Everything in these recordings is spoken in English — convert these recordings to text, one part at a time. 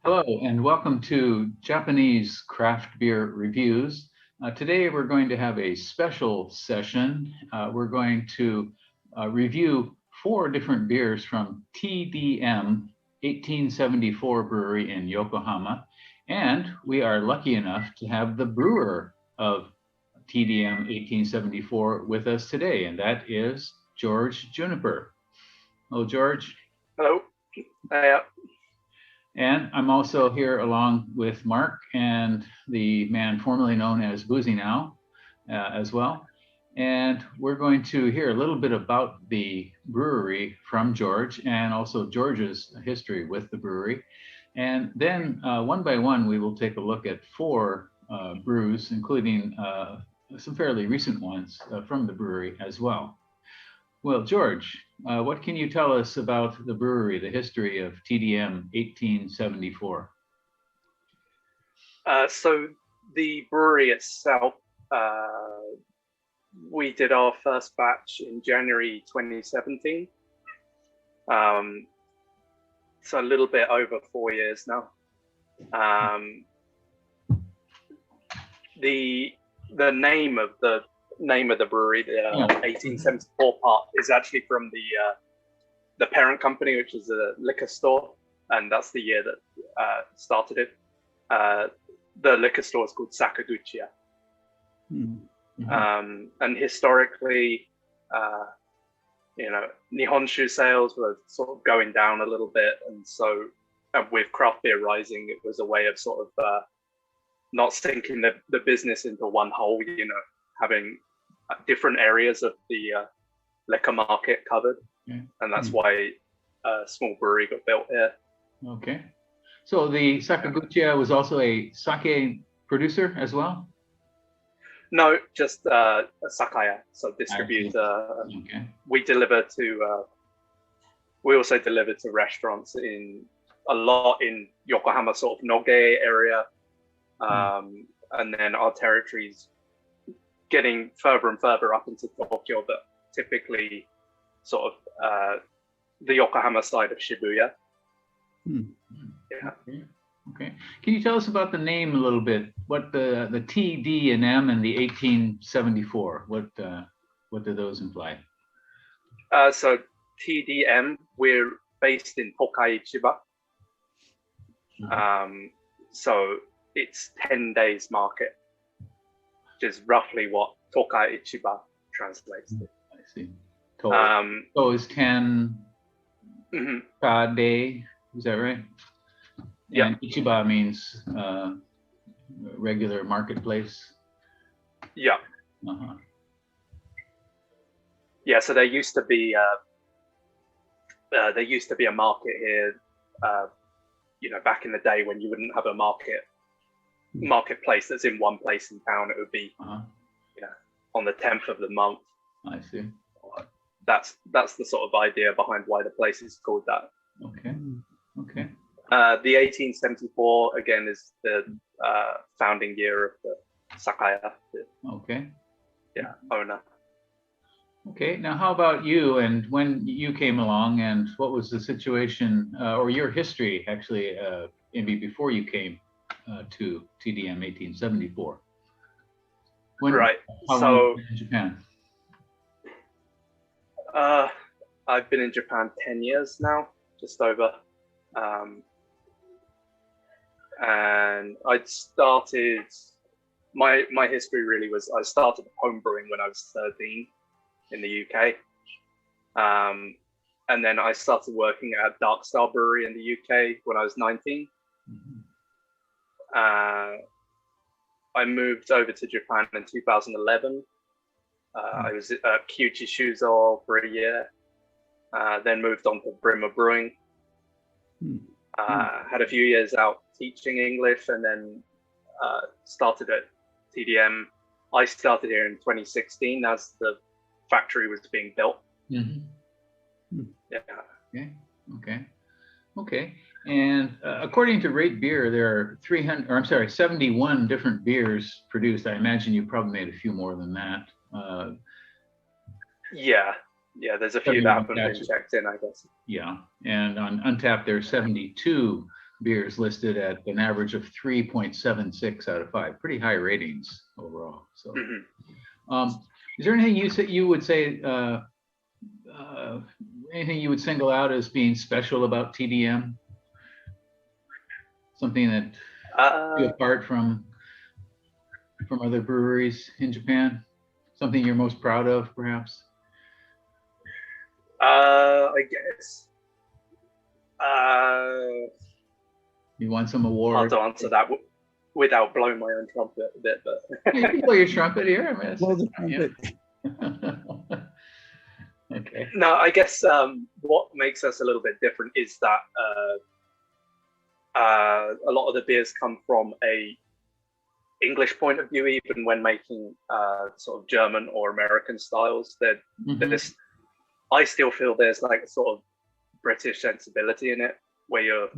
Hello and welcome to Japanese Craft Beer Reviews. Today we're going to have a special session. We're going to review 4 different beers from TDM 1874 Brewery in Yokohama. And we are lucky enough to have the brewer of TDM 1874 with us today, and that is George Juniper. Hello, George. Hello. Hiya. And I'm also here along with Mark and the man formerly known as Boozy Now as well. And we're going to hear a little bit about the brewery from George and also George's history with the brewery. And then one by one, we will take a look at 4 brews, including some fairly recent ones from the brewery as well. Well, George, what can you tell us about the brewery, the history of TDM 1874? So the brewery itself, we did our first batch in January 2017. So a little bit over 4 years now. The name of the brewery, the 1874 part, is actually from the parent company, which is a liquor store, and that's the year that started it. The liquor store is called Sakaguchiya. Mm-hmm. And historically, Nihonshu sales were sort of going down a little bit, and so with craft beer rising, it was a way of sort of not sinking the business into one hole, having different areas of the liquor market covered. Okay. And that's why a small brewery got built here. Okay. So the Sakaguchiya was also a sake producer as well? No, just a sakaya, so distributor. Okay. We also deliver to restaurants a lot in Yokohama, sort of Noge area. And then our territories getting further and further up into Tokyo, but typically sort of the Yokohama side of Shibuya. Yeah. Okay. Can you tell us about the name a little bit? What the TD and M and the 1874? What do those imply? So TDM, we're based in Tokai, Chiba. So it's 10 days market, which is roughly what Tokai Ichiba translates to. I see. So is 10 ka day, is that right? Yeah. And Ichiba means regular marketplace? Yeah. Uh-huh. Yeah, so there used to be a market here, back in the day when you wouldn't have a marketplace that's in one place in town. It would be on the 10th of the month. I see. That's the sort of idea behind why the place is called that. Okay. The 1874 again is the founding year of the sakaya. Owner. Okay, now how about you and when you came along, and what was the situation or your history actually maybe before you came to TDM 1874? Right. How long in Japan? I've been in Japan 10 years now, just over. And I'd started, my history really was, I started home brewing when I was 13 in the UK. And then I started working at Dark Star Brewery in the UK when I was 19. I moved over to Japan in 2011. I was at Kyuchi Shuzo for a year, then moved on to Brewer Brewing. Had a few years out teaching English, and then started at TDM. I started here in 2016 as the factory was being built. Yeah. Okay. And according to RateBeer, there are 71 different beers produced. I imagine you probably made a few more than that. Yeah, there's a few that haven't been checked in, I guess. Yeah, and on Untapped, there's 72 beers listed at an average of 3.76 out of 5. Pretty high ratings overall. So, is there anything you would say, anything you would single out as being special about TDM? Something that you apart from other breweries in Japan? Something you're most proud of, perhaps? I guess. You won some award. Hard to answer that without blowing my own trumpet a bit, but you can blow your trumpet here. I mean, blow the trumpet. Okay. No, I guess what makes us a little bit different is that a lot of the beers come from a English point of view, even when making sort of German or American styles. That I still feel there's like a sort of British sensibility in it, where you're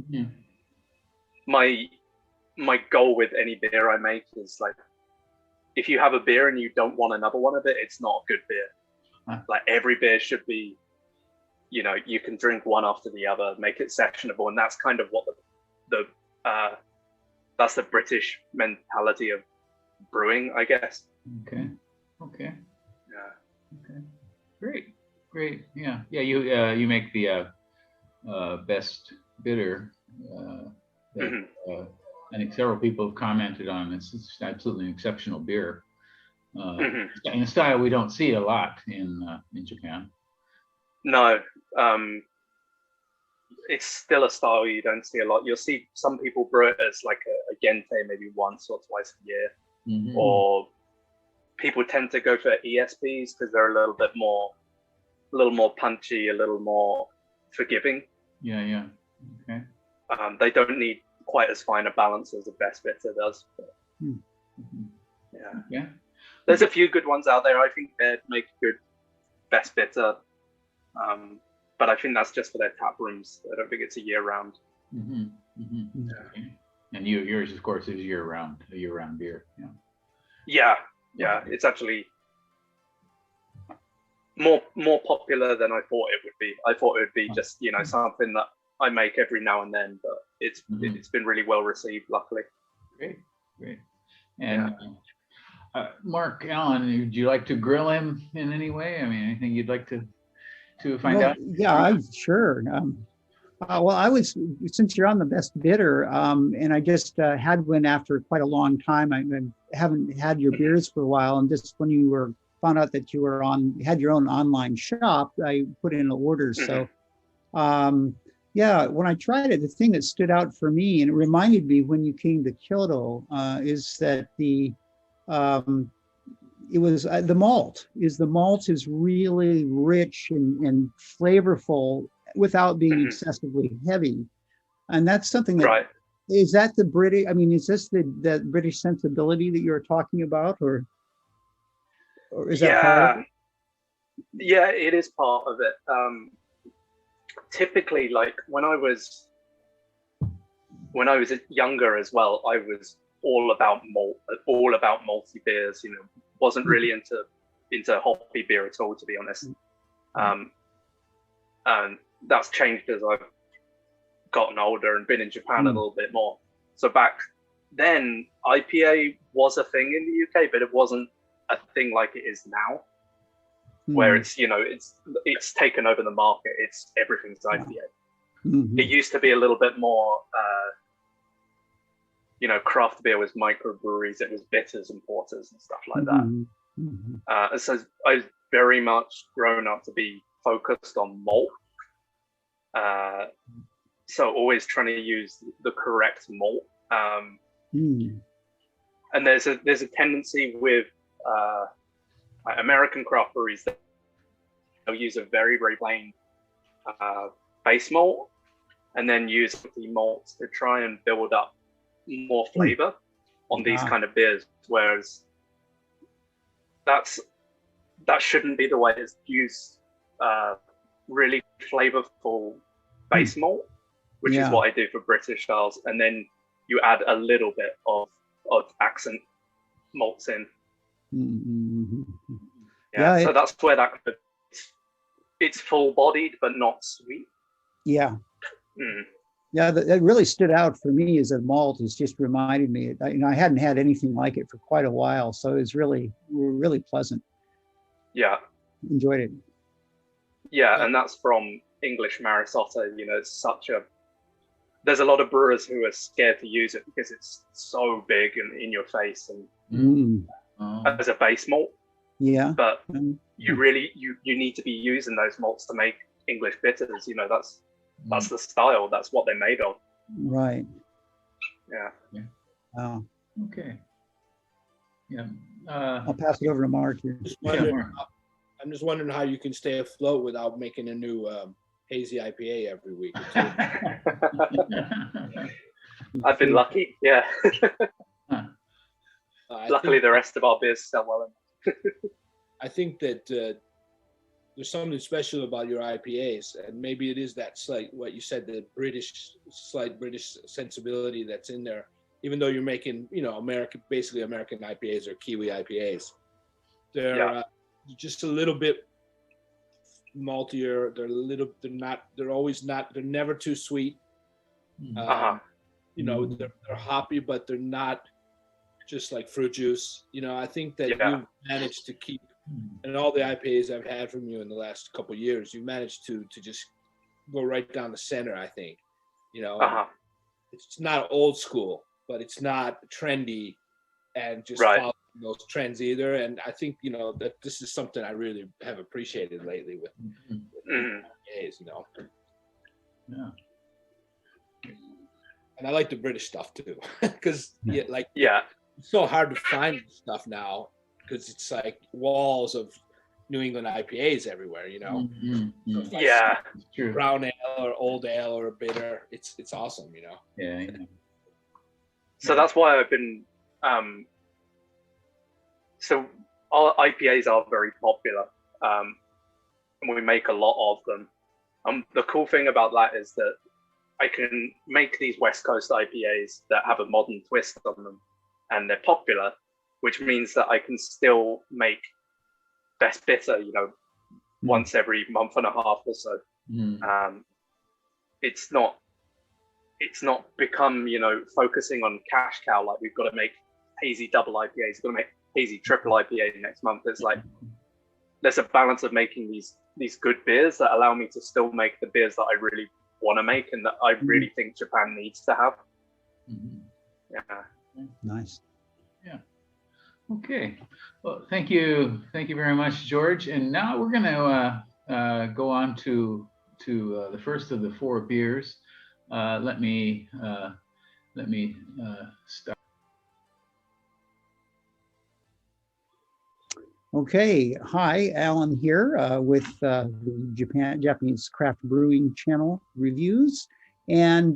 my goal with any beer I make is like, if you have a beer and you don't want another one of it, it's not a good beer. Like every beer should be, you know, you can drink one after the other, make it sessionable, and that's kind of what that's the British mentality of brewing, I guess. Okay. Yeah. Okay. Great. Yeah. You make the best bitter. That, I think several people have commented on. It's absolutely an exceptional beer. In a style we don't see a lot in Japan. No, it's still a style you don't see a lot. You'll see some people brew it as like a gente maybe once or twice a year, or people tend to go for ESBs because they're a little more punchy, a little more forgiving. Yeah. Okay. They don't need quite as fine a balance as a best bitter does. But, Yeah. There's a few good ones out there. I think they'd make a good best bitter, but I think that's just for their tap rooms. I don't think it's a year round. Okay. And yours, of course, is a year round beer. Yeah. It's actually more popular than I thought it would be. I thought it would be just, you know, something that I make every now and then, but it's been really well received, luckily. Great. And Mark Allen, would you like to grill him in any way? I mean, anything you'd like to find out? Yeah, sure. Well, since you're on the best bitter, and I just had one after quite a long time. I haven't had your beers for a while, and just when you found out that you had your own online shop, I put in an order. So, when I tried it, the thing that stood out for me, and it reminded me when you came to Kyoto, is that the malt is really rich and flavorful without being excessively heavy, and that's something that is that the British. I mean, is this the British sensibility that you're talking about, or is that part of it? Yeah, it is part of it. Typically, like when I was younger as well, I was all about malty beers. You know, wasn't really into hoppy beer at all, to be honest. And that's changed as I've gotten older and been in Japan a little bit more. So back then, IPA was a thing in the UK, but it wasn't a thing like it is now, where it's, you know, it's taken over the market. It's everything's IPA. It used to be a little bit more, you know, craft beer was microbreweries. It was bitters and porters and stuff like that. So I've very much grown up to be focused on malt. So always trying to use the correct malt. And there's a tendency with American craft breweries that they'll use a very, very plain base malt and then use the malts to try and build up more flavor on these kind of beers, whereas that shouldn't be the way. It's use really flavorful base malt, which is what I do for British styles, and then you add a little bit of accent malts in. So that's where it's full-bodied but not sweet. Yeah, that really stood out for me as a malt. It's just reminded me, I hadn't had anything like it for quite a while. So it was really pleasant. Yeah. Enjoyed it. Yeah, and that's from English Marisotto. It's there's a lot of brewers who are scared to use it because it's so big and in your face and as a base malt. Yeah. But you really you need to be using those malts to make English bitters. That's the style. That's what they're made of. Right. Yeah. Wow. Okay. Yeah. I'll pass it over to Mark here. I'm just wondering how you can stay afloat without making a new hazy IPA every week. I've been lucky. Yeah. Luckily, the rest of our beers sell well. I think that there's something special about your IPAs, and maybe it is that what you said, the slight British sensibility that's in there. Even though you're making, basically American IPAs or Kiwi IPAs, they're just a little bit maltier. They're never too sweet. They're hoppy, but they're not just like fruit juice. I think that you've managed to keep, and all the IPAs I've had from you in the last couple of years, you managed to just go right down the center. I think, it's not old school, but it's not trendy and just following those trends either. And I think, that this is something I really have appreciated lately with IPAs, Yeah. And I like the British stuff too, because it's so hard to find stuff now because it's like walls of New England IPAs everywhere, Yeah, true. Brown ale or old ale or bitter, it's awesome, Yeah. So that's why I've been. So our IPAs are very popular, and we make a lot of them. The cool thing about that is that I can make these West Coast IPAs that have a modern twist on them, and they're popular, which means that I can still make best bitter, once every month and a half or so. It's not become, focusing on cash cow, like we've got to make hazy double IPAs, we've got to make hazy triple IPA next month. It's like there's a balance of making these good beers that allow me to still make the beers that I really want to make and that I really think Japan needs to have. Yeah. Nice. Yeah. Okay. Well, thank you very much, George. And now we're going to go on to the first of the 4 beers. Let me start. Okay, hi, Alan here with the Japanese Craft Brewing Channel reviews. And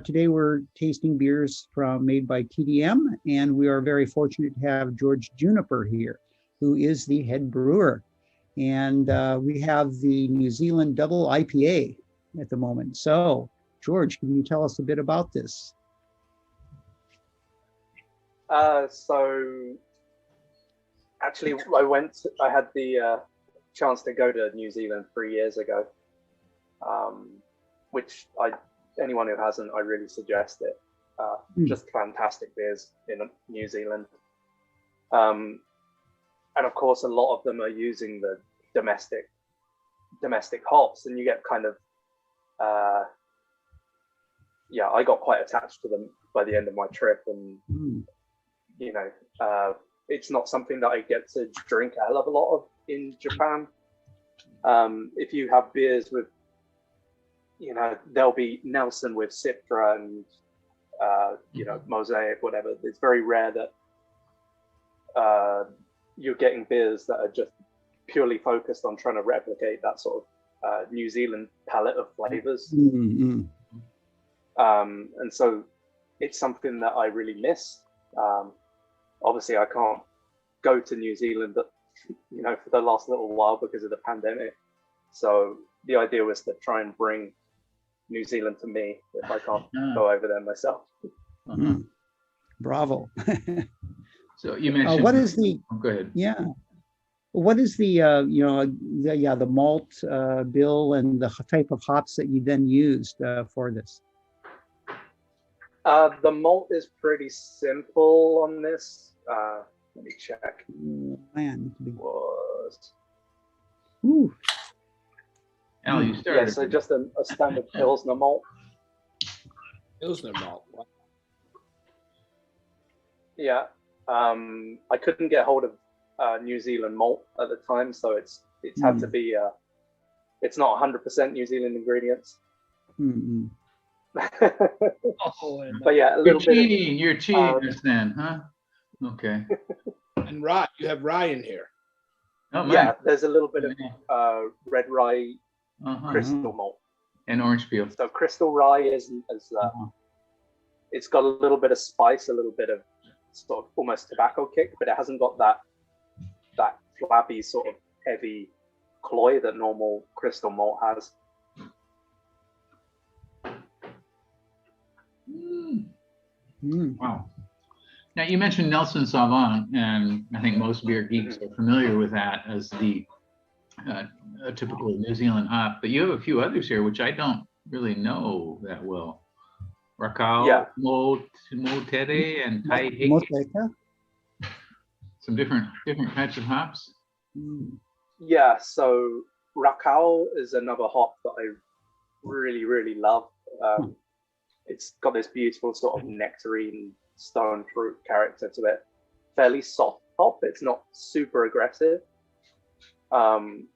today we're tasting beers made by TDM, and we are very fortunate to have George Juniper here, who is the head brewer. And we have the New Zealand Double IPA at the moment. So, George, can you tell us a bit about this? So actually, I had the chance to go to New Zealand 3 years ago, which anyone who hasn't, I really suggest it. Just fantastic beers in New Zealand. And of course, a lot of them are using the domestic hops, and you get kind of, I got quite attached to them by the end of my trip, and it's not something that I get to drink a hell of a lot of in Japan. If you have beers with, there'll be Nelson with Citra and, Mosaic, whatever. It's very rare that you're getting beers that are just purely focused on trying to replicate that sort of New Zealand palette of flavors. And so it's something that I really miss. Obviously, I can't go to New Zealand, for the last little while because of the pandemic. So the idea was to try and bring New Zealand to me if I can't go over there myself. Bravo. So you mentioned. What is the? Go ahead. Yeah. What is the the malt bill and the type of hops that you then used for this? The malt is pretty simple on this. Let me check. Man, Was ooh. Al, you started. yeah, so just a standard Pilsner malt. Pilsner malt. Wow. Yeah. I couldn't get hold of New Zealand malt at the time, so it's had to be. It's not 100% New Zealand ingredients. Mm-hmm. But yeah, a little bit. You're cheating us then, huh? Okay. And rye, you have rye in here. Oh, Yeah, there's a little bit of red rye crystal malt and orange peel. So crystal rye isn't as it's got a little bit of spice, a little bit of sort of almost tobacco kick, but it hasn't got that flabby sort of heavy cloy that normal crystal malt has. Wow. Now you mentioned Nelson Sauvin, and I think most beer geeks are familiar with that as the a typical New Zealand hop. But you have a few others here which I don't really know that well. Rakau, Motere, and Taiheke. Some different types of hops. Yeah, so Rakau is another hop that I really love. It's got this beautiful sort of nectarine stone fruit character to it. Fairly soft hop. It's not super aggressive. And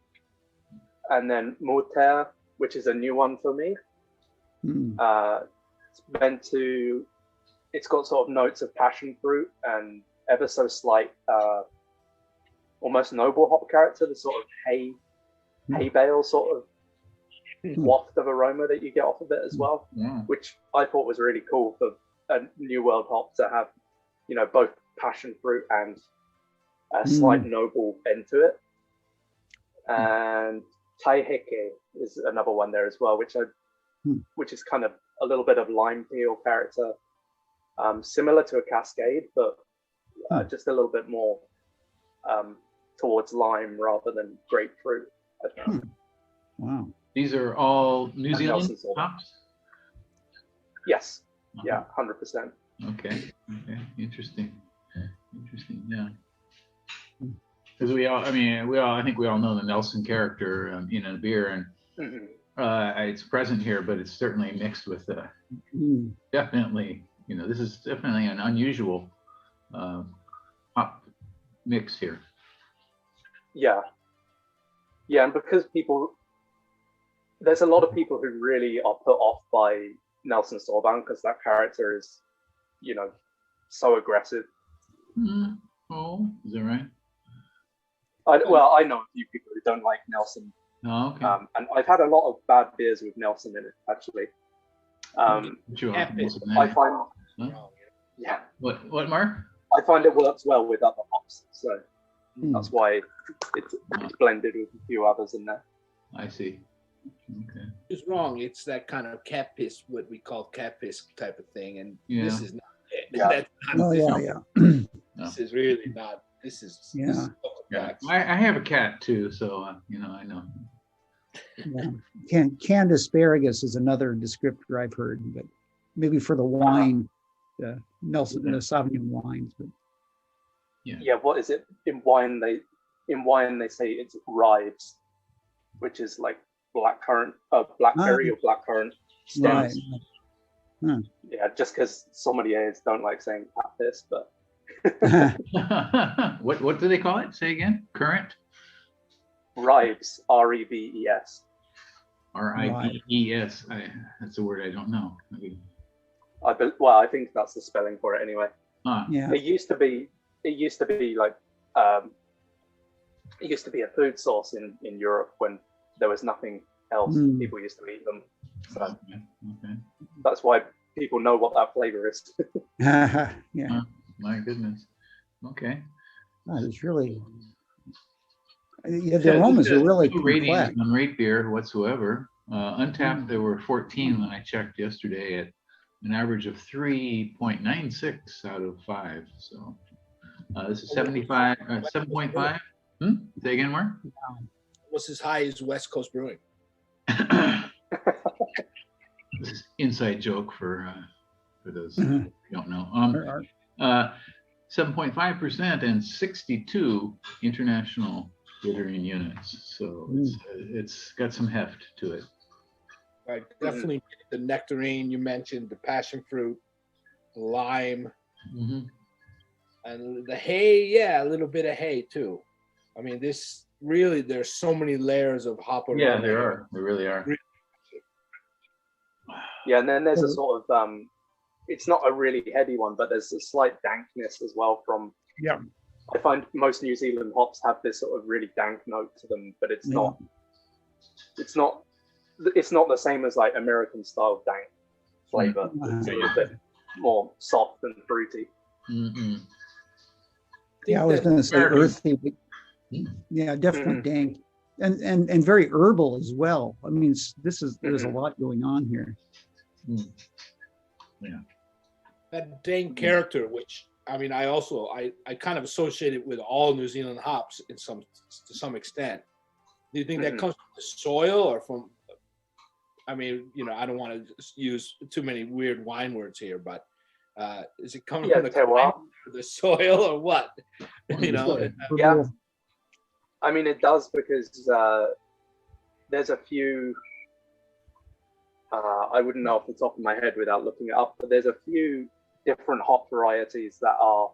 then Motere, which is a new one for me. It's got sort of notes of passion fruit and ever so slight, almost noble hop character, the sort of hay bale sort of waft of aroma that you get off of it as well, which I thought was really cool for a New World hop to have, you know, both passion fruit and a slight noble bend to it. And Taiheke is another one there as well, which is kind of a little bit of lime peel character, similar to a Cascade, but just a little bit more towards lime rather than grapefruit, I think. Wow. These are all New Zealand hops? Yes. Yeah, 100%. Okay. Interesting. Yeah. Because I think we all know the Nelson character in a beer, and it's present here, but it's certainly mixed with definitely, this is definitely an unusual hop mix here. Yeah, and because there's a lot of people who really are put off by Nelson Sauvin because that character is, so aggressive. Oh, is that right? I know a few people who don't like Nelson. Oh, okay. And I've had a lot of bad beers with Nelson in it, actually. I find, yeah. What, Mark? I find it works well with other hops, so that's why it's blended with a few others in there. I see. Okay. It's wrong. It's that kind of cat piss, what we call cat piss type of thing, and this is not it. Yeah. This is really not. This is I have a cat too, so I know. Yeah. Canned asparagus is another descriptor I've heard, but maybe for the wine, Nelson Sauvignon wines. But yeah, what is it in wine? They say it's ribes, which is like blackberry or blackcurrant stems. Right. Yeah, just because sommeliers don't like saying cat piss, but. What do they call it? Say again. Current. Ribes. R-E-B-E-S. R-I-B-E-S. That's a word I don't know. I think that's the spelling for it anyway. Yeah. It used to be like it used to be a food source in Europe when there was nothing else. People used to eat them. So okay. That's why people know what that flavor is. Yeah. My goodness. Okay. It's really. The aromas are really complex. On RateBeer whatsoever. Untapped, there were 14 when I checked yesterday at an average of 3.96 out of 5. So this is 7.5. Say again, Mark? What's as high as West Coast Brewing? This is inside joke for for those who don't know. 7.5% and 62 international bittering units. So it's got some heft to it. Right, definitely the nectarine you mentioned, the passion fruit, the lime, and the hay. Yeah, a little bit of hay too. I mean, this really, there's so many layers of hop aroma. Yeah, there are. There really are. Yeah, and then there's a sort of it's not a really heady one, but there's a slight dankness as well from. Yeah. I find most New Zealand hops have this sort of really dank note to them, but it's not. It's not the same as like American style dank flavor. It's a little bit more soft and fruity. Yeah, I was going to say earthy. But yeah, definitely dank, and very herbal as well. I mean, there's a lot going on here. Yeah. That dank character, which I mean, I kind of associate it with all New Zealand hops to some extent. Do you think that comes from the soil or from? I mean, you know, I don't want to use too many weird wine words here, but is it coming from the soil or what? You know. Yeah. I mean, it does because there's a few. I wouldn't know off the top of my head without looking it up, but there's a few different hop varieties that are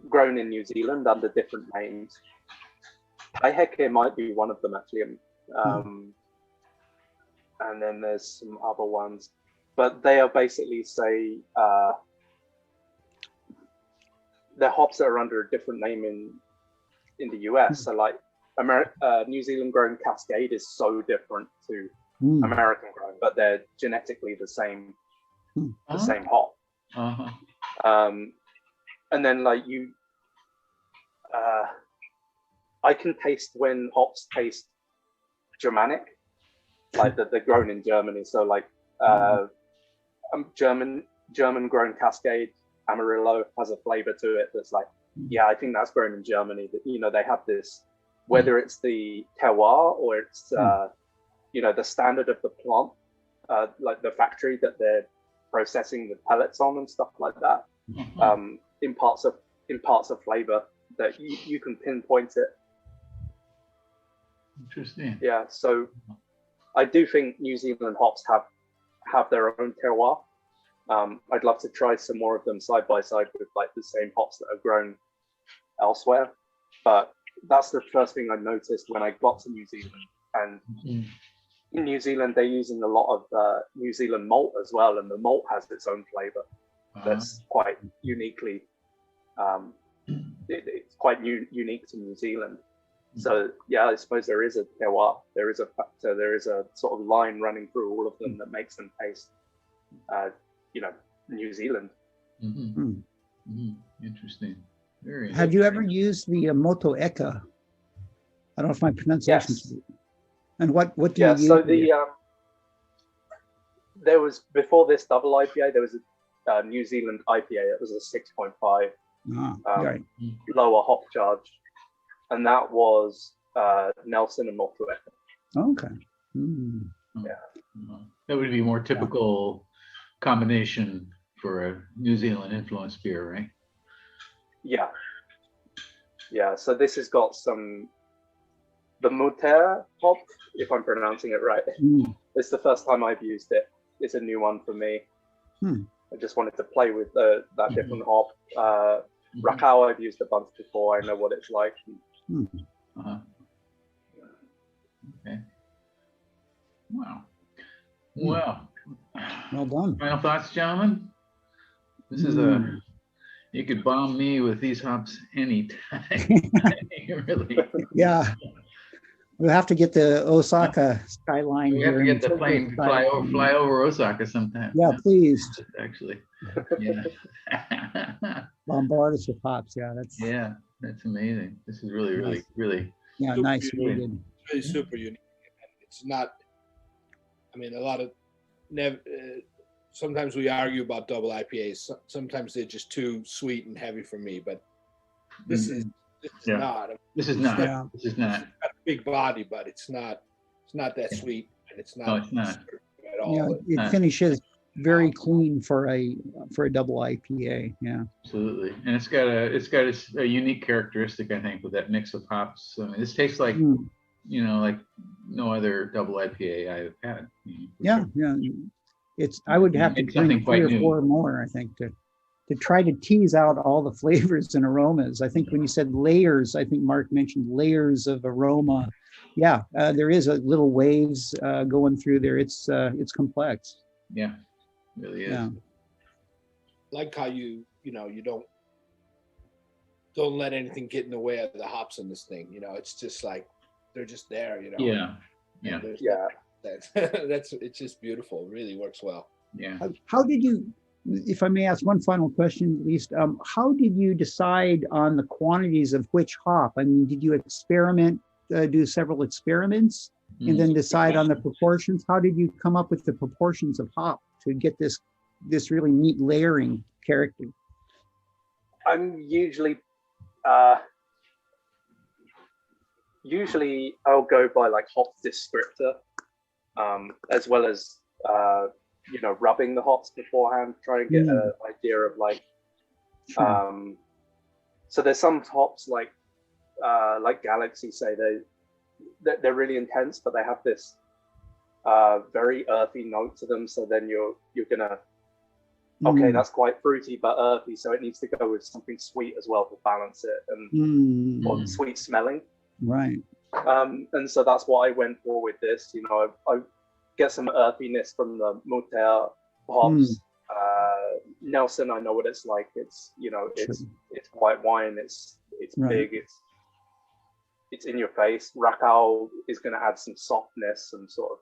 grown in New Zealand under different names. Taiheke might be one of them actually, and then there's some other ones, but they are basically they're hops that are under a different name in the US. So like New Zealand grown Cascade is so different to American grown, but they're genetically the same same hop. And then like I can taste when hops taste Germanic, like that they're grown in Germany. So like German grown Cascade Amarillo has a flavor to it that's like, yeah, I think that's grown in Germany. That, you know, they have this, whether it's the terroir or it's you know, the standard of the plant, like the factory that they're processing the pellets on and stuff like that, imparts a flavor that you can pinpoint it. Interesting. Yeah, so I do think New Zealand hops have their own terroir. I'd love to try some more of them side by side with like the same hops that are grown elsewhere. But that's the first thing I noticed when I got to New Zealand. And in New Zealand, they're using a lot of New Zealand malt as well, and the malt has its own flavor that's quite uniquely. It's quite unique to New Zealand. So yeah, I suppose there is a terroir, there is a sort of line running through all of them that makes them taste, you know, New Zealand. Interesting. Very. Have you ever used the Moto Eka? I don't know if my pronunciation is right. And what do you use? So there was, before this double IPA, there was a New Zealand IPA. It was a 6.5 lower hop charge. And that was Nelson and Moto Eka. Okay. Yeah. That would be more typical combination for a New Zealand influenced beer, right? Yeah. Yeah. So this has got the Muter hop, if I'm pronouncing it right. It's the first time I've used it. It's a new one for me. I just wanted to play with that different hop. Rakau, I've used a bunch before. I know what it's like. Okay. Wow. Well done. Final thoughts, gentlemen? This is you could bomb me with these hops anytime. Really. Yeah. We'll have to get the Osaka skyline. We have to get the plane fly over Osaka sometime. Yeah, please. Actually. Yeah. Bombard us with hops. Yeah, that's amazing. This is really nice. Really good. Really super unique. It's not. I mean, a lot of sometimes we argue about double IPAs. Sometimes they're just too sweet and heavy for me. But this is not. This is not. Yeah. This is not. It's got a big body, but it's not. It's not that sweet, and it's not. No, it's not at all. It finishes very clean for a double IPA. Yeah, absolutely. And it's got a unique characteristic, I think, with that mix of hops. I mean, this tastes like like no other double IPA I've had. Yeah. It's I would have to drink 3 or 4 more, I think, to try to tease out all the flavors and aromas. I think when you said layers, I think Mark mentioned layers of aroma. Yeah, there is a little waves going through there. It's complex. Yeah, it really is. Yeah. Like how you don't let anything get in the way of the hops in this thing. It's just like they're just there. Yeah. That's it's just beautiful. It really works well. Yeah. How did you, if I may ask one final question at least, how did you decide on the quantities of which hop? I mean, did you experiment, do several experiments, and then decide on the proportions? How did you come up with the proportions of hop to get this really neat layering character? I'm usually I'll go by like hop descriptor, as well as rubbing the hops beforehand, try and get an idea of like so there's some hops like Galaxy, say they're really intense, but they have this very earthy note to them, so then you're gonna that's quite fruity but earthy, so it needs to go with something sweet as well to balance it, and or sweet smelling. Right. And so that's what I went for with this. I get some earthiness from the Mutter hops. Nelson, I know what it's like. It's it's white wine. It's big. It's in your face. Rakau is going to add some softness, some sort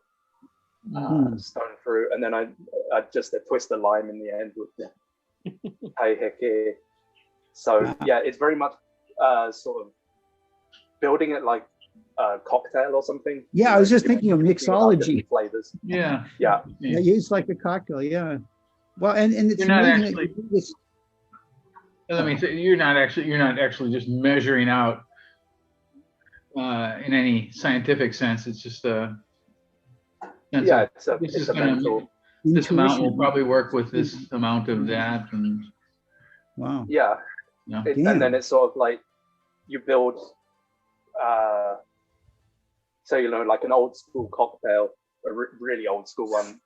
of stone fruit, and then I just a twist of lime in the end with the Taiheke. So yeah, it's very much sort of building it like a cocktail or something. Yeah, I was just thinking of mixology flavors. Yeah, it's like a cocktail. Yeah. Well, and it's you're not actually. Let me say, you're not actually just measuring out in any scientific sense. It's just a mental. This amount will probably work with this amount of that, and wow. Yeah. And then it's sort of like you build. So like an old school cocktail, a really old school one.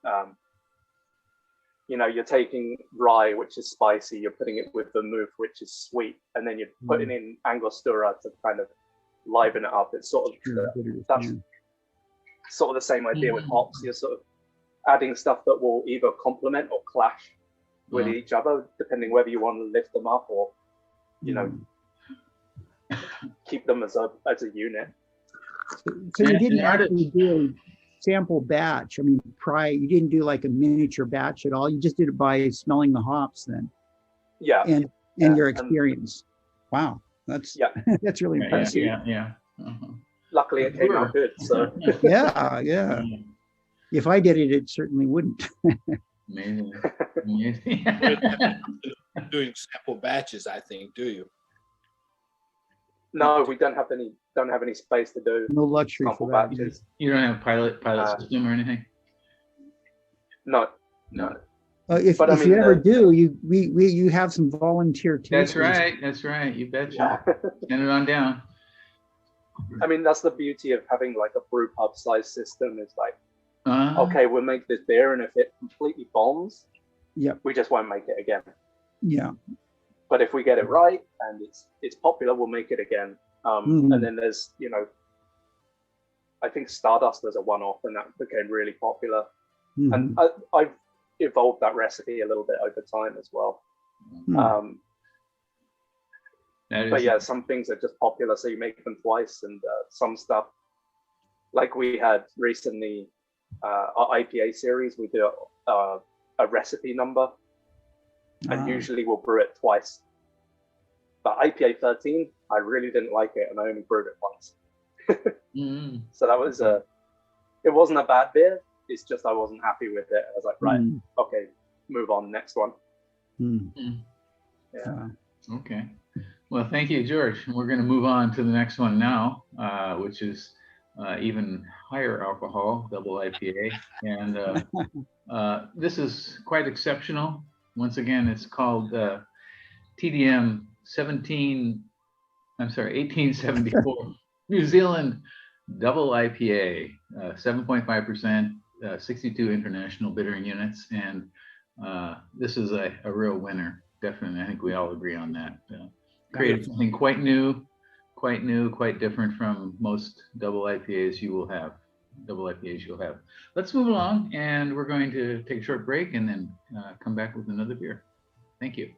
You're taking rye, which is spicy, you're putting it with vermouth, which is sweet, and then you're putting in Angostura to kind of liven it up. It's sort of that's sort of the same idea with hops. You're sort of adding stuff that will either complement or clash with each other, depending whether you want to lift them up or keep them as a unit. So you didn't actually do a sample batch. I mean, you didn't do like a miniature batch at all. You just did it by smelling the hops then. Yeah. And your experience. Wow, that's that's really impressive. Yeah. Luckily, it came out good. So yeah. If I did it, it certainly wouldn't. Amazing. Doing sample batches, I think. Do you? No, we don't have any space to do no luxury sample for that. batches. You don't have pilot system or anything? No. If you ever do, you have some volunteer tasters. That's right. You betcha. Send it on down. I mean, that's the beauty of having like a brew pub size system. Is like, okay, we'll make this beer, and if it completely bombs, we just won't make it again. Yeah. But if we get it right and it's popular, we'll make it again. And then there's, I think Stardust was a one-off, and that became really popular. And I've evolved that recipe a little bit over time as well. But yeah, some things are just popular, so you make them twice, and some stuff, like we had recently, our IPA series, we do a recipe number. And usually we'll brew it twice. But IPA 13, I really didn't like it, and I only brewed it once. So that was it wasn't a bad beer. It's just I wasn't happy with it. I was like, right, okay, move on, next one. Yeah. Okay. Well, thank you, George. We're going to move on to the next one now, which is even higher alcohol, double IPA. And this is quite exceptional. Once again, it's called TDM 1874 New Zealand Double IPA, 7.5%, 62 international bittering units. And this is a real winner. Definitely, I think we all agree on that. Created something quite new, quite different from most double IPAs you will have. Let's move along, and we're going to take a short break and then come back with another beer. Thank you.